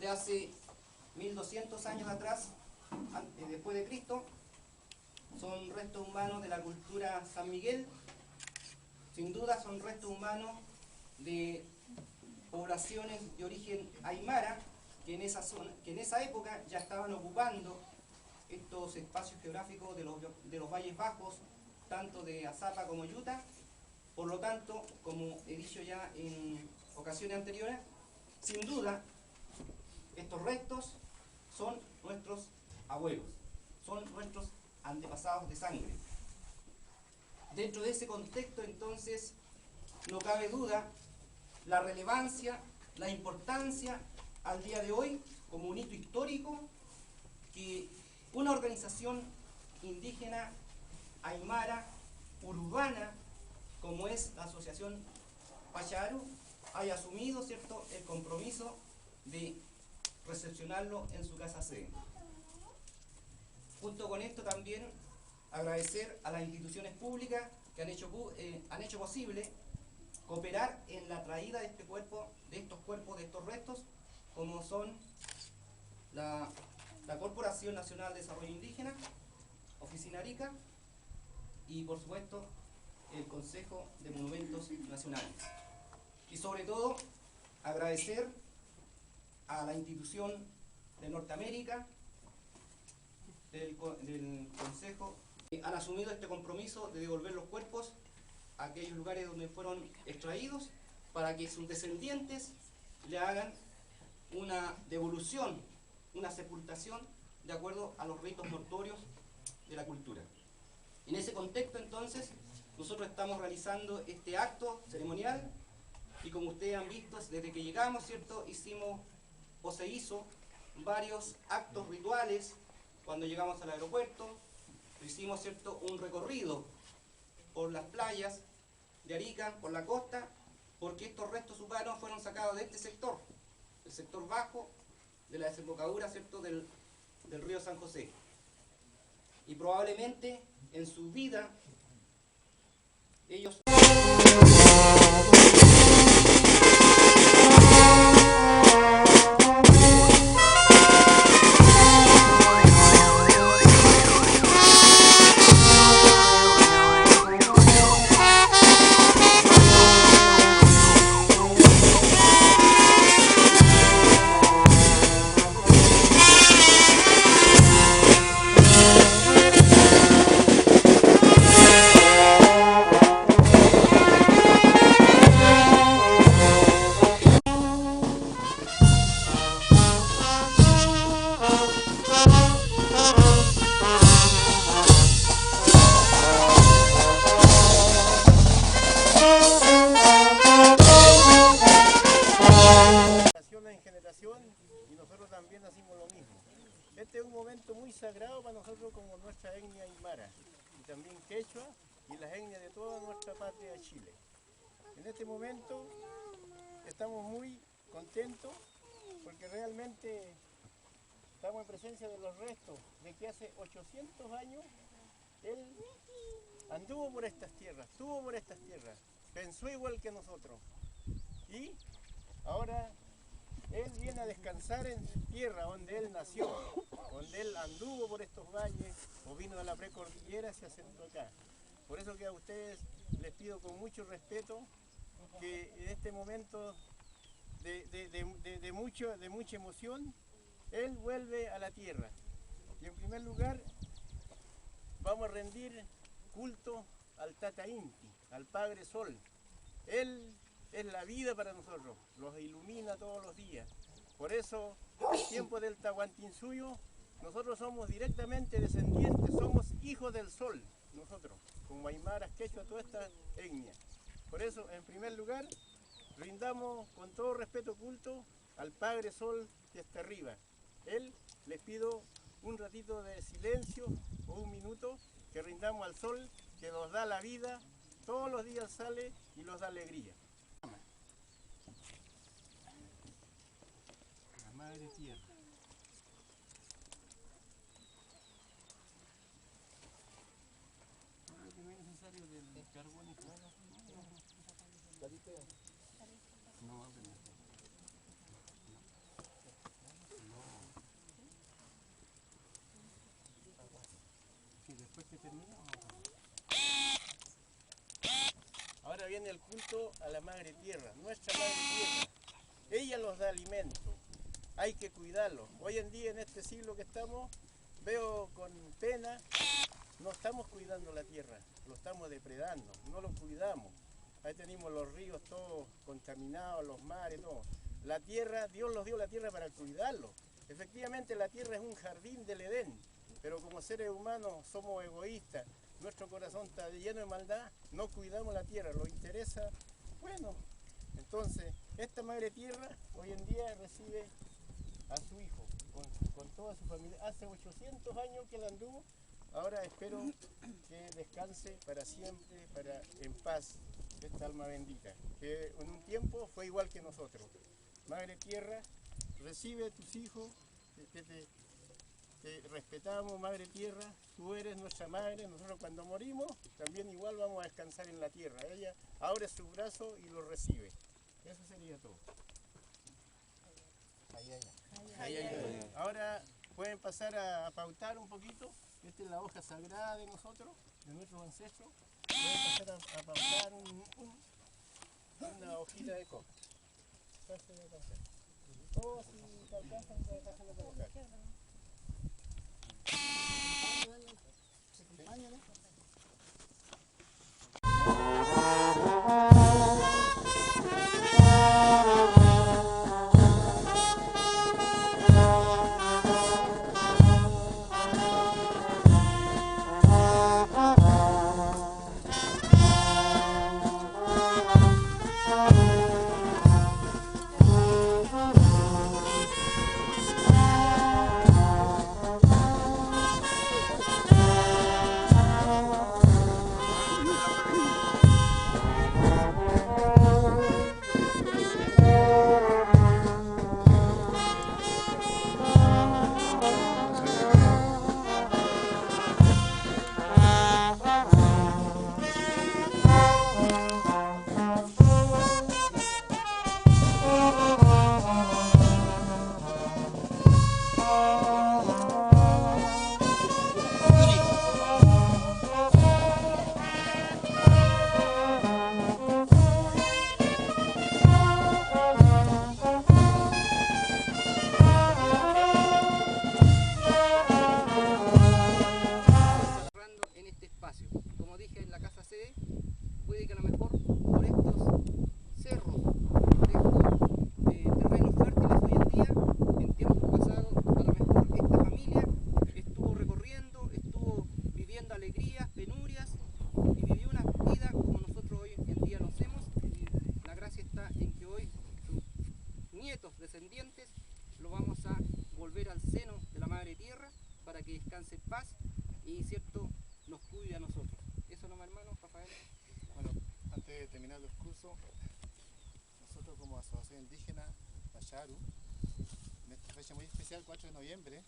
de hace 1200 años atrás, después de Cristo. Son restos humanos de la cultura San Miguel. Sin duda son restos humanos de poblaciones de origen aymara, que en esa época ya estaban ocupando estos espacios geográficos de los valles bajos, tanto de Azapa como Yuta. Por lo tanto, como he dicho ya en ocasiones anteriores, sin duda estos restos son nuestros abuelos, son nuestros antepasados de sangre. Dentro de ese contexto, entonces, no cabe duda la relevancia, la importancia al día de hoy como un hito histórico que una organización indígena aymara urbana como es la Asociación Pacharu haya asumido, ¿cierto?, el compromiso de recepcionarlo en su casa sede. Junto con esto también agradecer a las instituciones públicas que han hecho posible cooperar en la traída de estos restos, como son la Corporación Nacional de Desarrollo Indígena, Oficina Arica, y por supuesto el Consejo de Monumentos Nacionales. Y sobre todo agradecer a la institución de Norteamérica, del Consejo, que han asumido este compromiso de devolver los cuerpos a aquellos lugares donde fueron extraídos, para que sus descendientes le hagan una devolución, una sepultación de acuerdo a los ritos mortuorios de la cultura. En ese contexto, entonces, nosotros estamos realizando este acto ceremonial y, como ustedes han visto, desde que llegamos, ¿cierto?, se hizo varios actos rituales. Cuando llegamos al aeropuerto, hicimos, ¿cierto?, un recorrido por las playas de Arica, por la costa, porque estos restos humanos fueron sacados de este sector, el sector bajo de la desembocadura, ¿cierto?, del río San José. Y probablemente en su vida ellos y nosotros también hacemos lo mismo. Este es un momento muy sagrado para nosotros como nuestra etnia aymara y también quechua y las etnias de toda nuestra patria de Chile. En este momento estamos muy contentos porque realmente estamos en presencia de los restos de que hace 800 años él anduvo por estas tierras, estuvo por estas tierras, pensó igual que nosotros y ahora él viene a descansar en su tierra donde él nació, donde él anduvo por estos valles o vino de la precordillera y se asentó acá. Por eso que a ustedes les pido con mucho respeto que en este momento de mucha emoción, él vuelve a la tierra. Y en primer lugar vamos a rendir culto al Tata Inti, al Padre Sol. Él es la vida para nosotros, los ilumina todos los días. Por eso, en tiempo del Tahuantinsuyo, nosotros somos directamente descendientes, somos hijos del sol, nosotros, como aymaras, quechua, toda esta etnia. Por eso, en primer lugar, rindamos con todo respeto culto al Padre Sol que está arriba. Él, les pido un ratito de silencio o un minuto, que rindamos al sol que nos da la vida, todos los días sale y nos da alegría. La Madre Tierra. No es necesario del carbón y fuego. No, viene el culto a la Madre Tierra, nuestra Madre Tierra. Ella los da alimento, hay que cuidarlos. Hoy en día, en este siglo que estamos, veo con pena, no estamos cuidando la tierra, lo estamos depredando, no lo cuidamos. Ahí tenemos los ríos todos contaminados, los mares, todo. La tierra, Dios nos dio la tierra para cuidarlo. Efectivamente la tierra es un jardín del Edén, pero como seres humanos somos egoístas, nuestro corazón está lleno de maldad, no cuidamos la tierra, nos interesa, bueno, entonces esta Madre Tierra hoy en día recibe a su hijo, con toda su familia. Hace 800 años que la anduvo, ahora espero que descanse para siempre, en paz, esta alma bendita, que en un tiempo fue igual que nosotros. Madre Tierra, recibe a tus hijos, te respetamos, Madre Tierra, tú eres nuestra madre, nosotros cuando morimos también igual vamos a descansar en la tierra. Ella abre su brazo y lo recibe. Eso sería todo. Ahora pueden pasar a pautar un poquito. Esta es la hoja sagrada de nosotros, de nuestros ancestros. Pueden pasar a pautar una hojita de coca. Pasen a pautar. Todos si alcanzan, pasen a pautar. Acompáñale. Como dije en la casa sede, puede que a lo mejor por estos cerros, por estos terrenos fértiles hoy en día, en tiempos pasados, a lo mejor esta familia estuvo recorriendo, estuvo viviendo alegrías, penurias y vivió una vida como nosotros hoy en día lo hacemos. La gracia está en que hoy sus nietos descendientes lo vamos a volver al seno de la Madre Tierra para que descanse en paz y cierto nos cuide a nosotros. ¿Eso no, hermano Rafael? Bueno, antes de terminar el curso, nosotros como Asociación Indígena Pacharu, en esta fecha muy especial, 4 de noviembre,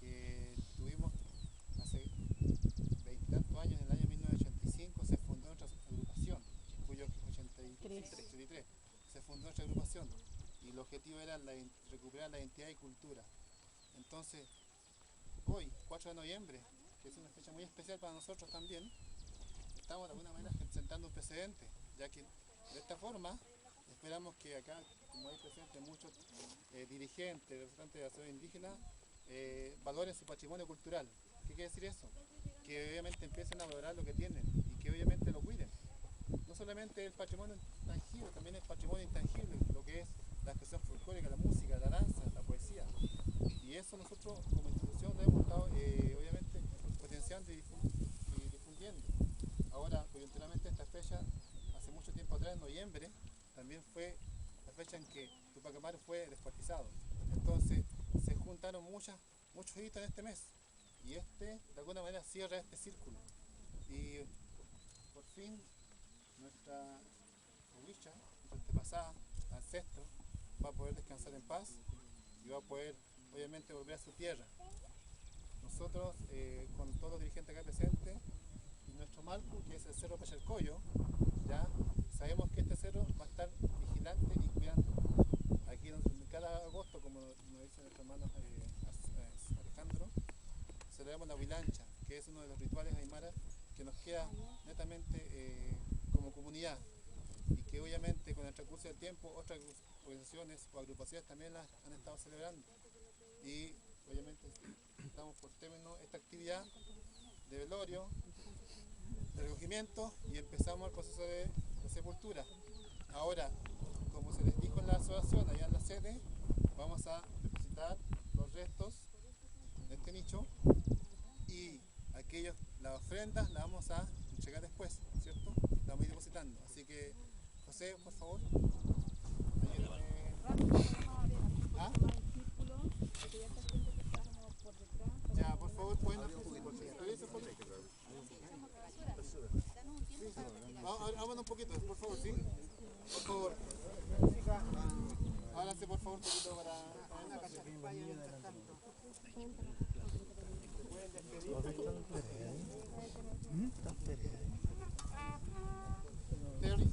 que tuvimos hace 20 y tantos años, en el año 1985, se fundó nuestra agrupación, cuyo 83 se fundó nuestra agrupación, y el objetivo era recuperar la identidad y cultura. Entonces, hoy, 4 de noviembre, que es una fecha muy especial para nosotros también, estamos de alguna manera sentando un precedente, ya que de esta forma esperamos que acá, como hay presentes muchos dirigentes, representantes de la sociedad indígena, valoren su patrimonio cultural. ¿Qué quiere decir eso? Que obviamente empiecen a valorar lo que tienen y que obviamente lo cuiden. No solamente el patrimonio tangible, también el patrimonio intangible, lo que es la expresión folclórica, la música, la danza, la poesía. Y eso nosotros como institución lo hemos estado obviamente potenciando y difundiendo. Ahora, coyunturalmente, esta fecha, hace mucho tiempo atrás, en noviembre, también fue la fecha en que Tupac Amaru fue descuartizado. Entonces, se juntaron muchos hitos en este mes. Y de alguna manera, cierra este círculo. Y por fin, nuestra huicha, nuestra antepasada, ancestro, va a poder descansar en paz y va a poder, obviamente, volver a su tierra. Nosotros, con todos los dirigentes acá presentes, y nuestro Malcu, que es el Cerro Pachalcoyo, ya sabemos que este cerro va a estar vigilante y cuidando. Aquí cada agosto, como nos dice nuestro hermano Alejandro, celebramos la huilancha, que es uno de los rituales aymara que nos queda netamente como comunidad, y que obviamente con el transcurso del tiempo otras organizaciones o agrupaciones también las han estado celebrando. Y obviamente estamos por término esta actividad de velorio, de recogimiento, y empezamos el proceso de sepultura. Ahora, como se les dijo en la asociación, allá en la sede, vamos a depositar los restos de este nicho, y las ofrendas las vamos a entregar después, ¿cierto? Las vamos a ir depositando. Así que, José, por favor, ayúdame. ¿Ah? Ya, por favor, pueden hacer su vámonos un poquito, por favor, ¿sí? Por favor. Háganse por favor un poquito para una casa de España mientras tanto. Terry?